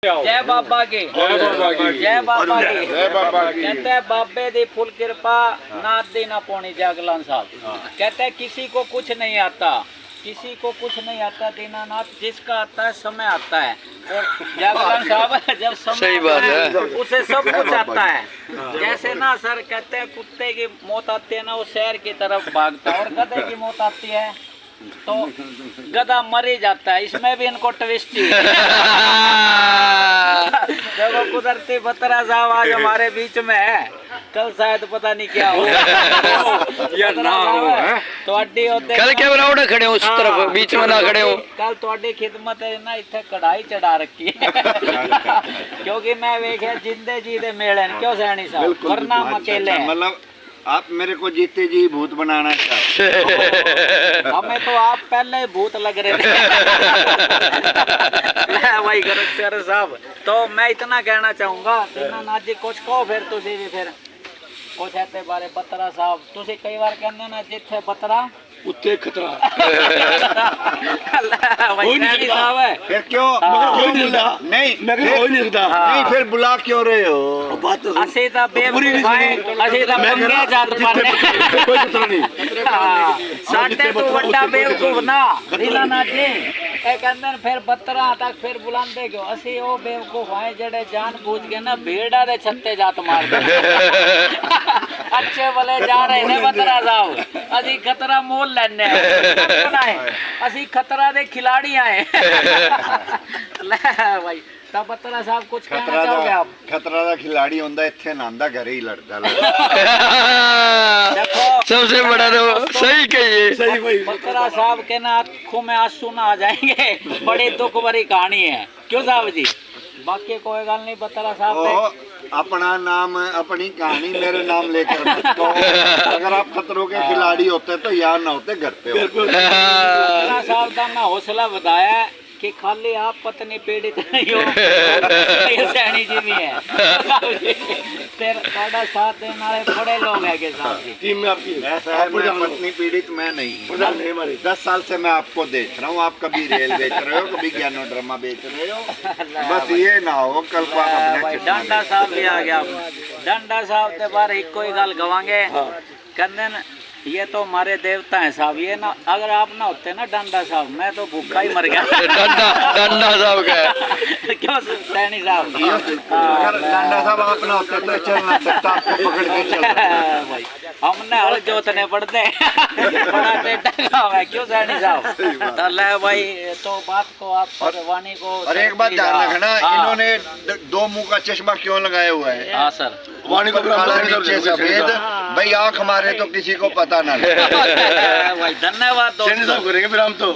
जय बाबा की, जय बाबा की। कहते हैं बाबे दी फुल कृपा ना दी ना पौनी जागलान साहब। कहते हैं किसी को कुछ नहीं आता, किसी को कुछ नहीं आता दीनानाथ, जिसका आता है समय आता है। और जागलान साहब जब समय सही बात है, उसे सब कुछ आता है। जैसे ना सर कहते हैं कुत्ते की मौत आती है ना वो शहर की तरफ भागता है, और गधे की मौत आती है तो गधा मर ही जाता है। इसमें भी इनको ट्विस्ट ही है। देखो कुदरती बतरा साहब आज हमारे बीच में है, कल शायद पता नहीं क्या हो। तो अड्डी होते कल क्या बनाओ ना खड़े हो उस तरफ, बीच में ना खड़े हो। कल थोड़ी खिदमत है ना इतने कढ़ाई चढ़ा रखी है। क्योंकि मैं वेखे जिंदे जी दे मेले क्यों सैनी साहब, वरना हम अकेले हैं। मतलब आप मेरे को जीते जी भूत बनाना चाहते। हमें तो आप पहले ही भूत लग रहे थे। भाई गरक साहब, तो मैं इतना कहना चाहूंगा दीनानाथ जी कुछ कहो फिर तुसी भी फिर कुछ ऐसे बारे बतरा साहब तुसी कई बार कहने ना जिथे बतरा उत्ते खतरा। वही सैनी साहब है फिर क्यों कोई नहीं लगता, नहीं मैं फिर- कोई नहीं लगता। नहीं फिर बुला क्यों रहे हो? बात तो ਅਸੀਂ ਤਾਂ ਬੇਵਕੂਫ ਆਏ, ਅਸੀਂ ਤਾਂ ਪੰਗੇ ਜੱਟ ਪਾਣੇ। कोई खतरा नहीं। ਸਾਡੇ ਤੋਂ ਵੱਡਾ ਬੇਵਕੂਫ ਨਾ दीनानाथ जी ਇਹ ਕਹਿੰਦੇ ਨੇ ਫਿਰ ਬੱਤਰਾਂ ਤੱਕ ਫਿਰ ਬੁਲਾਉਂਦੇ ਕਿਉਂ? ਅਸੀਂ ਉਹ ਬੇਵਕੂਫ ਆਏ ਜਿਹੜੇ ਜਾਣ ਬੂਝ ਕੇ ਨਾ ਭੇਡਾਂ ਦੇ ਛੱਤੇ ਜਾਤ ਮਾਰਦੇ। ਅੱਛੇ ਭਲੇ ਜਾ ਰਹੇ ਨੇ ਬੱਤਰਾ ਸਾਹਿਬ, ਅਸੀਂ ਖਤਰਾ ਮੋਲ ਲੈਣੇ ਆ। ਅਸੀਂ ਖਤਰਾ ਦੇ ਖਿਲਾੜੀ ਆਏ। ਲੈ ਭਾਈ ਤਾਂ ਬੱਤਰਾ ਸਾਹਿਬ ਕੁਝ ਕਹਿਣਾ ਚਾਹੋਗੇ ਆਪ? खतरा दा खिलाड़ी होंदा इत्थे नांदा घरे ही लड़दा। देखो सबसे बड़ा तो सही कहिए। सही भाई। बकरा साहब के ना आंखों में आंसू ना आ जाएंगे। बड़ी दुख भरी कहानी है, क्यों साहब जी? बाकी कोई गल नहीं, बकरा साहब ओ अपना नाम अपनी कहानी मेरे नाम लेकर मत कहो। अगर आप खतरों के खिलाड़ी होते तो यहाँ ना होते, घर पे होते। बकरा साहब का मैं हौसला बताया कि खाली आप पत्नी पीड़ित नहीं हो, ये सैनी जी भी है। फिर थोड़ा साथ देने वाले बड़े लोग हैं के साहब जी। टीम में आपकी ऐसा है, मैं पत्नी पीड़ित मैं नहीं हूँ। प्रधान है हमारे। 10 साल से मैं आपको देख रहा हूँ, आप कभी रेल बेच रहे हो, कभी ज्ञानो ड्रामा बेच रहे हो। बस ये ना हो कल को आप अपना भाई चश्मा डांडा साहब भी आ गया। डांडा साहब के बारे एक कोई गल गवांगे। कहते न ये तो हमारे देवता हैं साहब, ये ना अगर आप ना होते ना डांडा साहब मैं तो भूखा ही मर गया। डंडा डंडा साहब का क्यों सैनी साहब? अगर डांडा साहब आप ना होते तो चल ना सकता, आपको पकड़ के चल। भाई हमने हल जोतने पड़ते। बड़ा टेढ़ा काम है, क्यों सैनी साहब? तो ले भाई तो बात को आप वाणी को। और एक बात ध्यान रखना, इन्होंने 2 मुंह का चश्मा क्यों लगाया हुआ है? हाँ सर। वाणी को काला नीचे सफेद, भाई आंख हमारे तो किसी को पता ना लगे। भाई धन्यवाद सैनी साहब करेंगे फिर हम तो।